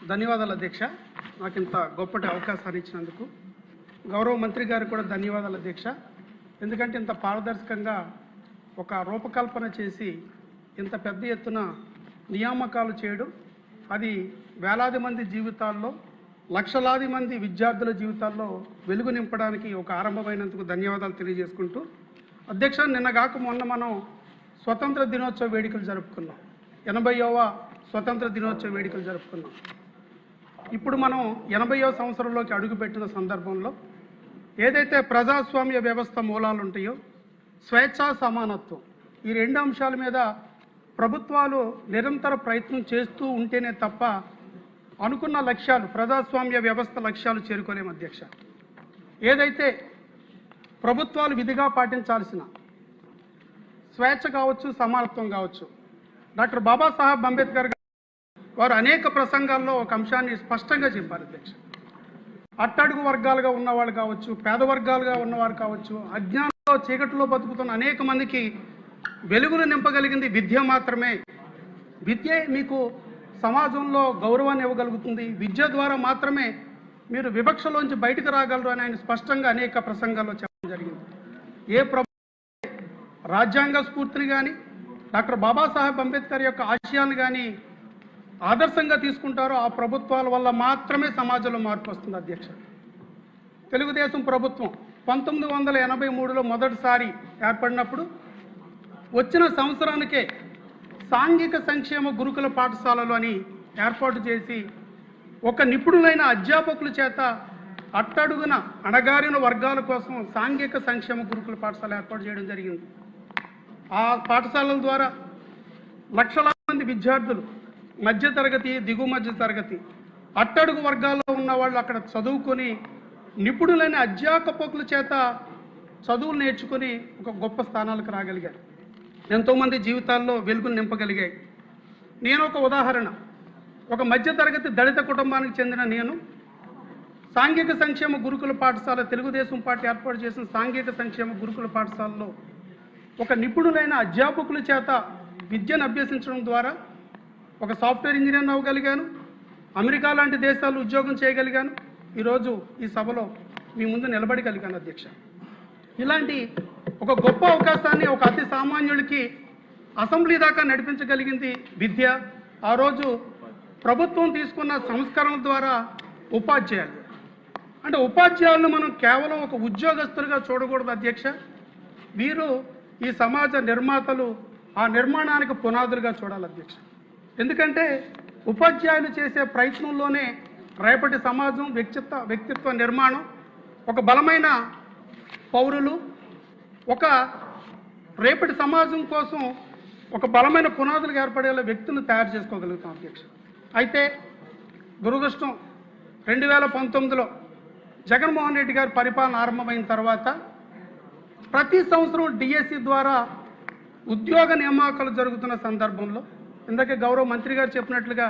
ధన్యవాదాలు అధ్యక్ష. నాకు ఇంత గొప్పటి అవకాశాన్ని ఇచ్చినందుకు గౌరవ మంత్రి గారికి కూడా ధన్యవాదాలు అధ్యక్ష. ఎందుకంటే ఇంత పారదర్శకంగా ఒక రూపకల్పన చేసి ఇంత పెద్ద ఎత్తున నియామకాలు చేయడం, అది వేలాది మంది జీవితాల్లో, లక్షలాది మంది విద్యార్థుల జీవితాల్లో వెలుగు నింపడానికి ఒక ఆరంభమైనందుకు ధన్యవాదాలు తెలియజేసుకుంటూ, అధ్యక్ష, నిన్నగాక మొన్న మనం స్వతంత్ర దినోత్సవ వేడుకలు జరుపుకున్నాం. 80వ స్వతంత్ర దినోత్సవ వేడుకలు జరుపుకున్నాం. ఇప్పుడు మనం 80వ సంవత్సరంలోకి అడుగుపెట్టిన సందర్భంలో ఏదైతే ప్రజాస్వామ్య వ్యవస్థ మూలాలు ఉంటాయో, స్వేచ్ఛా సమానత్వం, ఈ రెండు అంశాల మీద ప్రభుత్వాలు నిరంతర ప్రయత్నం చేస్తూ ఉంటేనే తప్ప అనుకున్న లక్ష్యాలు, ప్రజాస్వామ్య వ్యవస్థ లక్ష్యాలు చేరుకోలేము అధ్యక్ష. ఏదైతే ప్రభుత్వాలు విధిగా పాటించాల్సిన స్వేచ్ఛ కావచ్చు, సమానత్వం కావచ్చు, డాక్టర్ బాబాసాహెబ్ అంబేద్కర్ వారు అనేక ప్రసంగాల్లో ఒక అంశాన్ని స్పష్టంగా చెప్పారు అధ్యక్ష. అట్టడుగు వర్గాలుగా ఉన్నవాళ్ళు కావచ్చు, పేద వర్గాలుగా ఉన్నవారు కావచ్చు, అజ్ఞానంలో చీకటిలో బతుకుతున్న అనేక మందికి వెలుగును నింపగలిగింది విద్య మాత్రమే. విద్యే మీకు సమాజంలో గౌరవాన్ని ఇవ్వగలుగుతుంది. విద్య ద్వారా మాత్రమే మీరు వివక్షలోంచి బయటకు రాగలరు అని ఆయన స్పష్టంగా అనేక ప్రసంగాల్లో చెప్పడం జరిగింది. ఏ రాజ్యాంగ స్ఫూర్తిని కానీ, డాక్టర్ బాబాసాహెబ్ అంబేద్కర్ యొక్క ఆశయాన్ని కానీ ఆదర్శంగా తీసుకుంటారో ఆ ప్రభుత్వాల వల్ల మాత్రమే సమాజంలో మార్పు వస్తుంది అధ్యక్ష. తెలుగుదేశం ప్రభుత్వం 1983లో మొదటిసారి ఏర్పడినప్పుడు వచ్చిన సంవత్సరానికే సాంఘిక సంక్షేమ గురుకుల పాఠశాలలు అని ఏర్పాటు చేసి ఒక నిపుణులైన అధ్యాపకుల చేత అట్టడుగున అణగారిన వర్గాల కోసం సాంఘిక సంక్షేమ గురుకుల పాఠశాల ఏర్పాటు చేయడం జరిగింది. ఆ పాఠశాలల ద్వారా లక్షలాది మంది విద్యార్థులు, మధ్యతరగతి, దిగువ మధ్య తరగతి, అట్టడుగు వర్గాల్లో ఉన్న వాళ్ళు అక్కడ చదువుకొని నిపుణులైన అధ్యాపకుల చేత చదువులు నేర్చుకొని ఒక గొప్ప స్థానాలకు రాగలిగారు. ఎంతోమంది జీవితాల్లో వెలుగులు నింపగలిగాయి. నేను ఒక ఉదాహరణ. ఒక మధ్యతరగతి దళిత కుటుంబానికి చెందిన నేను సాంఘిక సంక్షేమ గురుకుల పాఠశాల, తెలుగుదేశం పార్టీ ఏర్పాటు చేసిన సాంఘిక సంక్షేమ గురుకుల పాఠశాలలో ఒక నిపుణులైన అధ్యాపకుల చేత విద్యను అభ్యసించడం ద్వారా ఒక సాఫ్ట్వేర్ ఇంజనీర్ అవ్వగలిగాను. అమెరికా లాంటి దేశాలు ఉద్యోగం చేయగలిగాను. ఈరోజు ఈ సభలో మీ ముందు నిలబడగలిగాను అధ్యక్ష. ఇలాంటి ఒక గొప్ప అవకాశాన్ని ఒక అతి సామాన్యుడికి అసెంబ్లీ దాకా నడిపించగలిగింది విద్య. ఆ రోజు ప్రభుత్వం తీసుకున్న సంస్కరణల ద్వారా ఉపాధ్యాయులు, అంటే ఉపాధ్యాయులను మనం కేవలం ఒక ఉద్యోగస్తులుగా చూడకూడదు అధ్యక్ష. వీరు ఈ సమాజ నిర్మాతలు, ఆ నిర్మాణానికి పునాదులుగా చూడాలి అధ్యక్ష. ఎందుకంటే ఉపాధ్యాయులు చేసే ప్రయత్నంలోనే రేపటి సమాజం, వ్యక్తిత్వ నిర్మాణం, ఒక బలమైన పౌరులు, ఒక రేపటి సమాజం కోసం ఒక బలమైన పునాదులుగా ఏర్పడేలా వ్యక్తులను తయారు చేసుకోగలుగుతాం అధ్యక్ష. అయితే దురదృష్టం, 2019లో జగన్మోహన్ రెడ్డి గారి పరిపాలన ఆరంభమైన తర్వాత ప్రతి సంవత్సరం డిఎస్సి ద్వారా ఉద్యోగ నియామకాలు జరుగుతున్న సందర్భంలో, ఇందాక గౌరవ మంత్రి గారు చెప్పినట్లుగా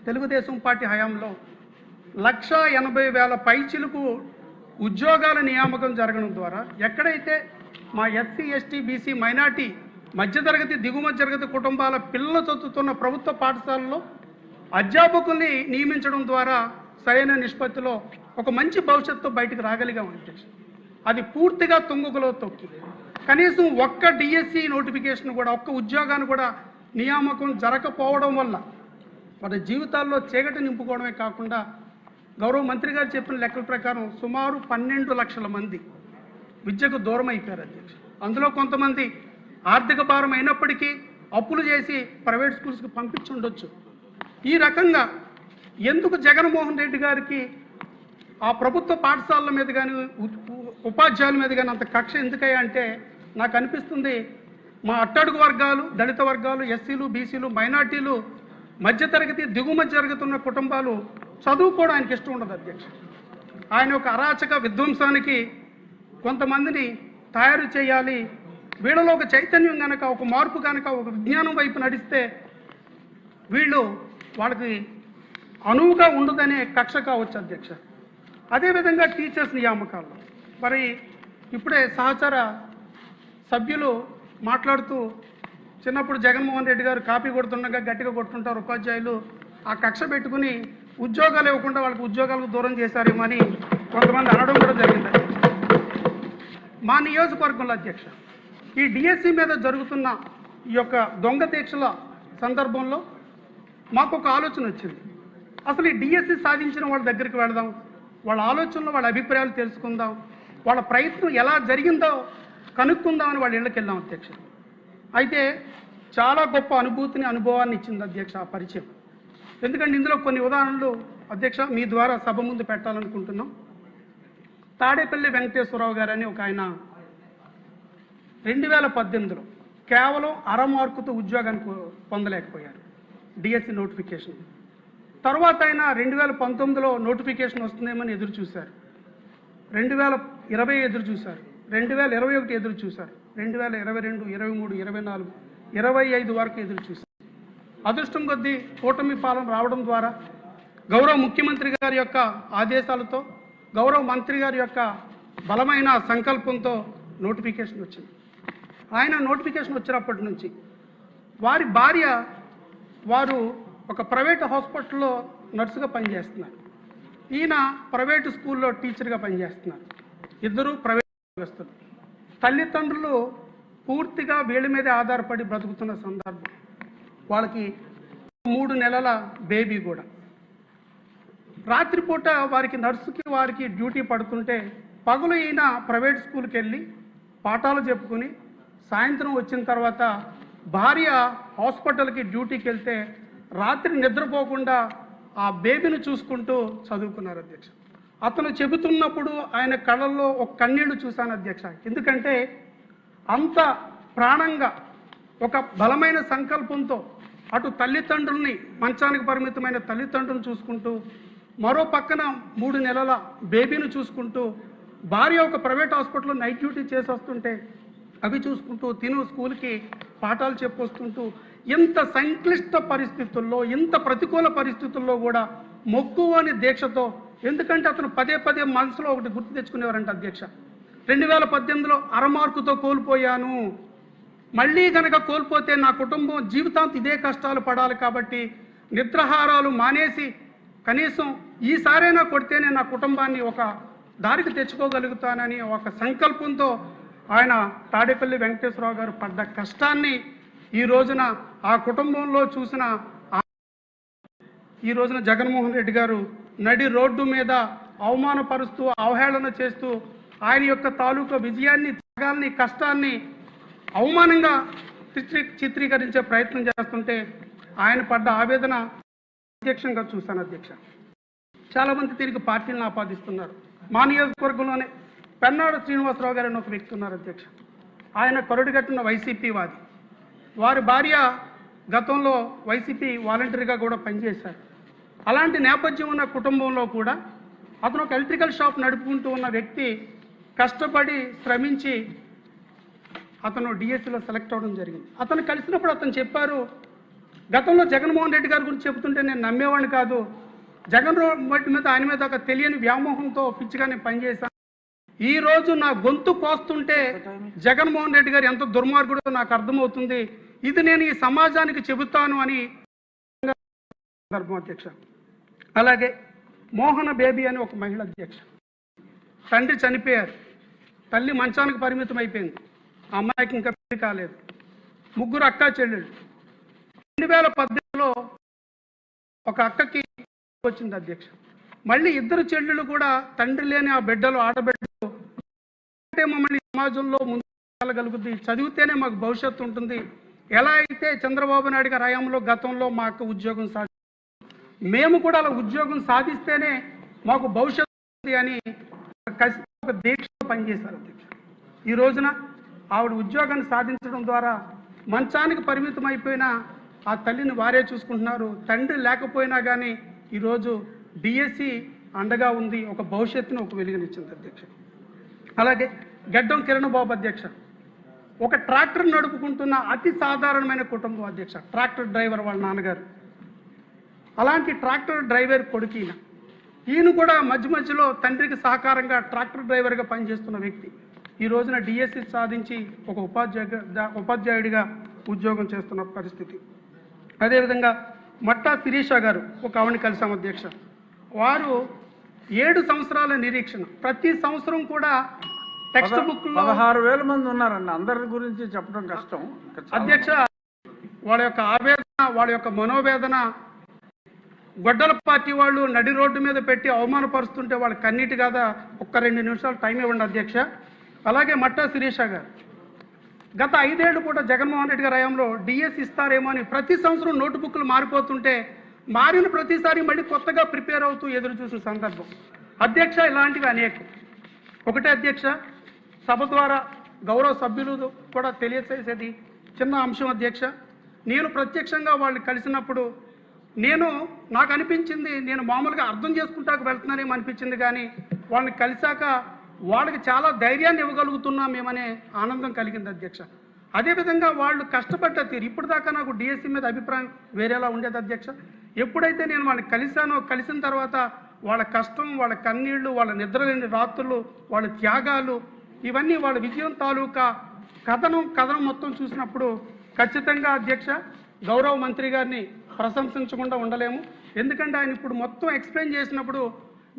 తెలుగుదేశం పార్టీ హయాంలో 1,80,000 పైచిలకు ఉద్యోగాల నియామకం జరగడం ద్వారా ఎక్కడైతే మా ఎస్సీ, ఎస్టీ, బీసీ, మైనార్టీ, మధ్యతరగతి, దిగువ తరగతి కుటుంబాల పిల్లలు చదువుతున్న ప్రభుత్వ పాఠశాలలో అధ్యాపకుల్ని నియమించడం ద్వారా సరైన నిష్పత్తిలో ఒక మంచి భవిష్యత్తు బయటకు రాగలిగాం అధ్యక్ష. అది పూర్తిగా తుంగకులో తొక్కి కనీసం ఒక్క డిఎస్సి నోటిఫికేషన్ కూడా, ఒక్క ఉద్యోగాన్ని కూడా నియామకం జరగకపోవడం వల్ల వారి జీవితాల్లో చీకటి నింపుకోవడమే కాకుండా గౌరవ మంత్రి గారు చెప్పిన లెక్కల ప్రకారం సుమారు 12 లక్షల మంది విద్యకు దూరం అయిపోయారు అధ్యక్ష. అందులో కొంతమంది ఆర్థిక భారం అయినప్పటికీ అప్పులు చేసి ప్రైవేట్ స్కూల్స్కి పంపించి ఉండొచ్చు. ఈ రకంగా ఎందుకు జగన్మోహన్ రెడ్డి గారికి ఆ ప్రభుత్వ పాఠశాలల మీద కానీ, ఉపాధ్యాయుల మీద కానీ అంత కక్ష ఎందుకయ్యా అంటే, నాకు అనిపిస్తుంది మా అట్టడుగు వర్గాలు, దళిత వర్గాలు, ఎస్సీలు, బీసీలు, మైనార్టీలు, మధ్యతరగతి, దిగువ మధ్య తరగతి ఉన్న కుటుంబాలు చదువుకోవడం ఆయనకి ఇష్టం ఉండదు అధ్యక్ష. ఆయన ఒక అరాచక విధ్వంసానికి కొంతమందిని తయారు చేయాలి, వీళ్ళలో ఒక చైతన్యం కనుక, ఒక మార్పు కనుక, ఒక విజ్ఞానం వైపు నడిస్తే వాళ్ళకి అనువుగా ఉండదనే కక్ష కావచ్చు అధ్యక్ష. అదేవిధంగా టీచర్స్ నియామకాలు, మరి ఇప్పుడే సహచర సభ్యులు మాట్లాడుతూ చిన్నప్పుడు జగన్మోహన్ రెడ్డి గారు కాపీ కొడుతుండగా గట్టిగా కొడుతుంటారు ఉపాధ్యాయులు, ఆ కక్ష పెట్టుకుని ఉద్యోగాలు ఇవ్వకుండా వాళ్ళకి ఉద్యోగాలకు దూరం చేశారేమో అని కొంతమంది అనడం కూడా జరిగింది. మా నియోజకవర్గంలో అధ్యక్ష ఈ డిఎస్సి మీద జరుగుతున్న ఈ యొక్క దొంగ దీక్షల సందర్భంలో మాకు ఒక ఆలోచన వచ్చింది. అసలు ఈ డిఎస్సి సాధించిన వాళ్ళ దగ్గరికి వెళదాం, వాళ్ళ ఆలోచనలు వాళ్ళ అభిప్రాయాలు తెలుసుకుందాం, వాళ్ళ ప్రయత్నం ఎలా జరిగిందో కనుక్కుందామని వాళ్ళ ఇళ్ళకి వెళ్ళాం అధ్యక్ష. అయితే చాలా గొప్ప అనుభవాన్ని ఇచ్చింది అధ్యక్ష ఆ పరిచయం. ఎందుకంటే ఇందులో కొన్ని ఉదాహరణలు అధ్యక్ష మీ ద్వారా సభ ముందు పెట్టాలనుకుంటున్నాం. తాడేపల్లి వెంకటేశ్వరరావు గారు అని ఒక ఆయన 2018లో కేవలం అర మార్కుతో ఉద్యోగాన్ని పొందలేకపోయారు డిఎస్సి నోటిఫికేషన్. తర్వాత ఆయన 2019లో నోటిఫికేషన్ వస్తుందేమని ఎదురు చూశారు, 2020 ఎదురు చూశారు, 2021 ఎదురు చూశారు, 2022, 23, 24, 25 వరకు ఎదురు చూశారు. అదృష్టం కొద్దీ కూటమి పాలన రావడం ద్వారా గౌరవ ముఖ్యమంత్రి గారి యొక్క ఆదేశాలతో గౌరవ మంత్రి గారి యొక్క బలమైన సంకల్పంతో నోటిఫికేషన్ వచ్చింది. ఆయన నోటిఫికేషన్ వచ్చినప్పటి నుంచి వారి భార్య వారు ఒక ప్రైవేట్ హాస్పిటల్లో నర్సుగా పనిచేస్తున్నారు, ఈయన ప్రైవేటు స్కూల్లో టీచర్గా పనిచేస్తున్నారు. ఇద్దరు ప్రైవేట్ ఉద్యోగస్తులు. తల్లిదండ్రులు పూర్తిగా వీళ్ళ మీదే ఆధారపడి బ్రతుకుతున్న సందర్భం. వాళ్ళకి 3 నెలల బేబీ కూడా. రాత్రిపూట వారికి నర్సుకి వారికి డ్యూటీ పడుతుంటే పగలు ఈయన ప్రైవేట్ స్కూల్కి వెళ్ళి పాఠాలు చెప్పుకుని సాయంత్రం వచ్చిన తర్వాత భార్య హాస్పిటల్కి డ్యూటీకి వెళ్తే రాత్రి నిద్రపోకుండా ఆ బేబీని చూసుకుంటూ చదువుకున్నారు అధ్యక్ష. అతను చెబుతున్నప్పుడు ఆయన కళ్ళల్లో ఒక కన్నీళ్లు చూశాను అధ్యక్ష. ఎందుకంటే అంత ప్రాణంగా ఒక బలమైన సంకల్పంతో అటు తల్లిదండ్రుల్ని మంచానికి పరిమితమైన తల్లిదండ్రులను చూసుకుంటూ మరో పక్కన 3 నెలల బేబీని చూసుకుంటూ భార్య ఒక ప్రైవేట్ హాస్పిటల్లో నైట్ డ్యూటీ చేసి వస్తుంటే అవి చూసుకుంటూ తిను స్కూల్కి పాఠాలు చెప్పొస్తుంటూ ఇంత సంక్లిష్ట పరిస్థితుల్లో ఇంత ప్రతికూల పరిస్థితుల్లో కూడా మొక్కువని దీక్షతో, ఎందుకంటే అతను పదే మనసులో ఒకటి గుర్తు తెచ్చుకునేవారంట అధ్యక్ష, 2018లో అర మార్కుతో కోల్పోయాను, మళ్ళీ కనుక కోల్పోతే నా కుటుంబం జీవితాంతం ఇదే కష్టాలు పడాలి, కాబట్టి నిద్రాహారాలు మానేసి కనీసం ఈసారైనా కొడితేనే నా కుటుంబాన్ని ఒక దారికి తెచ్చుకోగలుగుతానని ఒక సంకల్పంతో ఆయన తాడేపల్లి వెంకటేశ్వరరావు గారు పడ్డ కష్టాన్ని ఈ రోజున ఆ కుటుంబంలో చూసిన ఈ రోజున జగన్మోహన్ రెడ్డి గారు నడి రోడ్డు మీద అవమానపరుస్తూ అవహేళన చేస్తూ ఆయన యొక్క తాలూకా విజయాన్ని త్యాగాల్ని కష్టాన్ని అవమానంగా చిత్రీకరించే ప్రయత్నం చేస్తుంటే ఆయన పడ్డ ఆవేదన ప్రత్యక్షంగా చూశాను అధ్యక్ష. చాలామంది దీనికి పార్టీలను ఆపాదిస్తున్నారు. మా నియోజకవర్గంలోనే పెన్నాడు శ్రీనివాసరావు గారు అని ఒక వ్యక్తి ఉన్నారు అధ్యక్ష. ఆయన కరుడుగట్టిన వైసీపీ వాది. వారి భార్య గతంలో వైసీపీ వాలంటీర్గా కూడా పనిచేశారు. అలాంటి నేపథ్యం ఉన్న కుటుంబంలో కూడా అతను ఒక ఎలక్ట్రికల్ షాప్ నడుపుకుంటూ ఉన్న వ్యక్తి కష్టపడి శ్రమించి అతను డిఎస్సిలో సెలెక్ట్ అవ్వడం జరిగింది. అతను కలిసినప్పుడు అతను చెప్పారు, గతంలో జగన్మోహన్ రెడ్డి గారి గురించి చెబుతుంటే నేను నమ్మేవాడిని కాదు, జగన్మోహన్ మీద ఆయన మీద ఒక తెలియని వ్యామోహంతో పిచ్చిగా నేను పనిచేశాను. ఈ రోజు నా గొంతు కోస్తుంటే జగన్మోహన్ రెడ్డి గారు ఎంత దుర్మార్గుడో నాకు అర్థమవుతుంది, ఇది నేను ఈ సమాజానికి చెబుతాను అని సందర్భం అధ్యక్ష. అలాగే మోహన బేబీ అని ఒక మహిళ అధ్యక్ష, తండ్రి చనిపోయారు, తల్లి మంచానికి పరిమితం అయిపోయింది, ఆ అమ్మాయికి ఇంకా పెళ్లి కాలేదు, 3 అక్కా చెల్లెళ్ళు. 2018లో ఒక అక్కకి వచ్చింది అధ్యక్ష. మళ్ళీ 2 చెల్లెళ్ళు కూడా తండ్రి లేని ఆ బిడ్డలు ఆడబిడ్డలు మమ్మల్ని సమాజంలో ముందు వెళ్ళగలుగుతుంది, చదివితేనే మాకు భవిష్యత్తు ఉంటుంది, ఎలా అయితే చంద్రబాబు నాయుడు గారి హయాంలో గతంలో మాకు ఉద్యోగం మేము కూడా అలా ఉద్యోగం సాధిస్తేనే మాకు భవిష్యత్తు ఉంది అని ఒక దీక్షలో పనిచేశారు అధ్యక్ష. ఈ రోజున ఆవిడ ఉద్యోగాన్ని సాధించడం ద్వారా మంచానికి పరిమితం అయిపోయిన ఆ తల్లిని వారే చూసుకుంటున్నారు. తండ్రి లేకపోయినా కానీ ఈరోజు డిఎస్సి అండగా ఉంది, ఒక భవిష్యత్తును ఒక వెలుగునిచ్చింది అధ్యక్ష. అలాగే గడ్డం కిరణ్ బాబు అధ్యక్ష, ఒక ట్రాక్టర్ నడుపుకుంటున్న అతి సాధారణమైన కుటుంబం అధ్యక్ష, ట్రాక్టర్ డ్రైవర్ వాళ్ళ నాన్నగారు. అలాంటి ట్రాక్టర్ డ్రైవర్ కొడుకు ఈయన కూడా మధ్యలో తండ్రికి సహకారంగా ట్రాక్టర్ డ్రైవర్గా పనిచేస్తున్న వ్యక్తి ఈ రోజున డిఎస్సి సాధించి ఒక ఉపాధ్యాయుడిగా ఉద్యోగం చేస్తున్న పరిస్థితి. అదేవిధంగా మట్టా శిరీష గారు ఒక ఆవిడని కలిసాం అధ్యక్ష. వారు 7 సంవత్సరాల నిరీక్షణ, ప్రతి సంవత్సరం కూడా టెక్స్ట్ బుక్ 16,000 మంది ఉన్నారండి. అందరి గురించి చెప్పడం కష్టం అధ్యక్ష. వాళ్ళ యొక్క ఆవేదన, వాళ్ళ యొక్క మనోవేదన, గొడ్డల పార్టీ వాళ్ళు నడి రోడ్డు మీద పెట్టి అవమానపరుస్తుంటే వాళ్ళ కన్నీటి కదా. ఒక్క 2 నిమిషాలు టైం ఇవ్వండి అధ్యక్ష. అలాగే మట్టా శిరీష గారు గత 5 ఏళ్ళు కూడా జగన్మోహన్ రెడ్డి గారి హయాంలో డిఎస్ ఇస్తారేమో అని ప్రతి సంవత్సరం నోటుబుక్లు మారిపోతుంటే మారిన ప్రతిసారి మళ్ళీ కొత్తగా ప్రిపేర్ అవుతూ ఎదురు చూసిన సందర్భం అధ్యక్ష. ఇలాంటివి అనేకం. ఒకటే అధ్యక్ష, సభ ద్వారా గౌరవ సభ్యులు కూడా తెలియచేసేది చిన్న అంశం అధ్యక్ష. నేను ప్రత్యక్షంగా వాళ్ళని కలిసినప్పుడు నాకు అనిపించింది, నేను మామూలుగా అర్థం చేసుకుంటాకు వెళ్తున్నానేమో అనిపించింది, కానీ వాళ్ళని కలిశాక వాళ్ళకి చాలా ధైర్యాన్ని ఇవ్వగలుగుతున్నామేమనే ఆనందం కలిగింది అధ్యక్ష. అదేవిధంగా వాళ్ళు కష్టపడ్డ తీరు, ఇప్పుడు దాకా నాకు డిఎస్సి మీద అభిప్రాయం వేరేలా ఉండేది అధ్యక్ష. ఎప్పుడైతే నేను వాళ్ళని కలిసిన తర్వాత వాళ్ళ కష్టం, వాళ్ళ కన్నీళ్లు, వాళ్ళ నిద్రలేని రాత్రులు, వాళ్ళ త్యాగాలు, ఇవన్నీ వాళ్ళ విజయం తాలూకా కథనం మొత్తం చూసినప్పుడు ఖచ్చితంగా అధ్యక్ష గౌరవ మంత్రి గారిని ప్రశంసించకుండా ఉండలేము. ఎందుకంటే ఆయన ఇప్పుడు మొత్తం ఎక్స్ప్లెయిన్ చేసినప్పుడు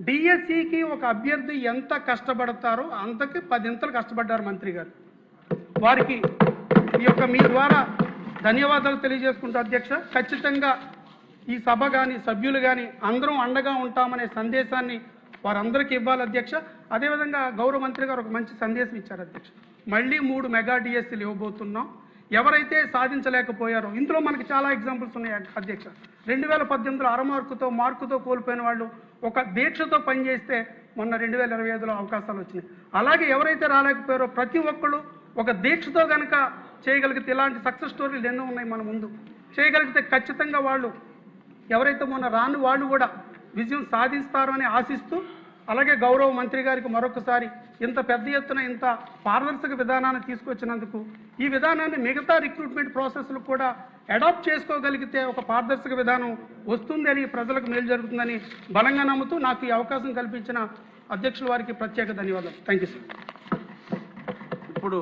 డిఎస్సికి ఒక అభ్యర్థి ఎంత కష్టపడతారో అంతకి 10 ఇంతలు కష్టపడ్డారు మంత్రి గారు. వారికి ఈ యొక్క మీ ద్వారా ధన్యవాదాలు తెలియజేసుకుంటూ అధ్యక్ష, ఖచ్చితంగా ఈ సభ కానీ సభ్యులు కానీ అందరం అండగా ఉంటామనే సందేశాన్ని వారందరికీ ఇవ్వాలి అధ్యక్ష. అదేవిధంగా గౌరవ మంత్రి గారు ఒక మంచి సందేశం ఇచ్చారు అధ్యక్ష. మళ్ళీ 3 మెగా డిఎస్సీలు ఇవ్వబోతున్నాం. ఎవరైతే సాధించలేకపోయారో ఇందులో మనకి చాలా ఎగ్జాంపుల్స్ ఉన్నాయి అధ్యక్ష. 2018లో మార్కుతో కోల్పోయిన వాళ్ళు ఒక దీక్షతో పనిచేస్తే మొన్న 2025లో అవకాశాలు వచ్చినాయి. అలాగే ఎవరైతే రాలేకపోయారో ప్రతి ఒక్కళ్ళు ఒక దీక్షతో కనుక చేయగలిగితే, ఇలాంటి సక్సెస్ స్టోరీలు ఎన్నో ఉన్నాయి మన ముందు, చేయగలిగితే ఖచ్చితంగా వాళ్ళు ఎవరైతే మొన్న రాని వాళ్ళు కూడా విజయం సాధిస్తారు అని ఆశిస్తూ, అలాగే గౌరవ మంత్రి గారికి మరొకసారి ఇంత పెద్ద ఎత్తున ఇంత పారదర్శక విధానాన్ని తీసుకొచ్చినందుకు, ఈ విధానాన్ని మిగతా రిక్రూట్మెంట్ ప్రాసెస్లు కూడా అడాప్ట్ చేసుకోగలిగితే ఒక పారదర్శక విధానం వస్తుందని, ప్రజలకు మేలు జరుగుతుందని బలంగా నమ్ముతూ నాకు ఈ అవకాశం కల్పించిన అధ్యక్షుల వారికి ప్రత్యేక ధన్యవాదాలు. Thank you sir. ఇప్పుడు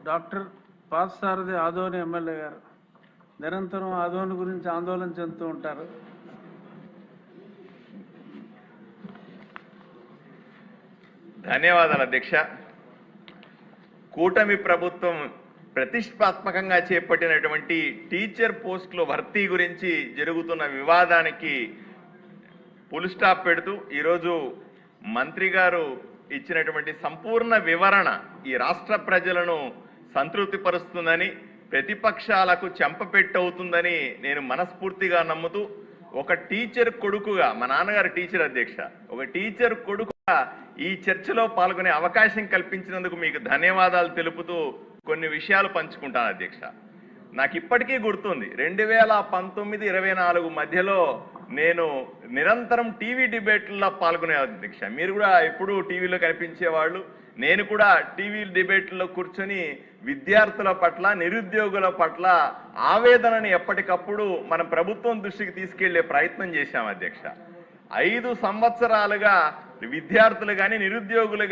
డాక్టర్ పార్థసారథి ఆదోని ఎమ్మెల్యే గారు నిరంతరం ఆదోని గురించి ఆందోళన చెందుతూ ఉంటారు. ధన్యవాదాలు అధ్యక్ష. కూటమి ప్రభుత్వం ప్రతిష్టాత్మకంగా చేపట్టినటువంటి టీచర్ పోస్టుల భర్తీ గురించి జరుగుతున్న వివాదానికి ఫుల్ స్టాప్ పెడుతూ ఈరోజు మంత్రి గారు ఇచ్చినటువంటి సంపూర్ణ వివరణ ఈ రాష్ట్ర ప్రజలను సంతృప్తిపరుస్తుందని, ప్రతిపక్షాలకు చెంపపెట్టవుతుందని నేను మనస్ఫూర్తిగా నమ్ముతూ, ఒక టీచర్ కొడుకుగా, మా నాన్నగారు టీచర్ అధ్యక్ష, ఒక టీచర్ కొడుకుగా ఈ చర్చలో పాల్గొనే అవకాశం కల్పించినందుకు మీకు ధన్యవాదాలు తెలుపుతూ కొన్ని విషయాలు పంచుకుంటాను అధ్యక్ష. నాకు ఇప్పటికీ గుర్తుంది 2019-24 మధ్యలో నేను నిరంతరం టీవీ డిబేట్లలో పాల్గొనే అధ్యక్ష. మీరు కూడా ఎప్పుడూ టీవీలో కనిపించేవాళ్ళు. నేను కూడా టీవీ డిబేట్లలో కూర్చొని విద్యార్థుల పట్ల, నిరుద్యోగుల పట్ల ఆవేదనని ఎప్పటికప్పుడు మన ప్రభుత్వం దృష్టికి తీసుకెళ్లే ప్రయత్నం చేశాం అధ్యక్ష. 5 సంవత్సరాలుగా విద్యార్థులు కానీ నిరుద్యోగులు కానీ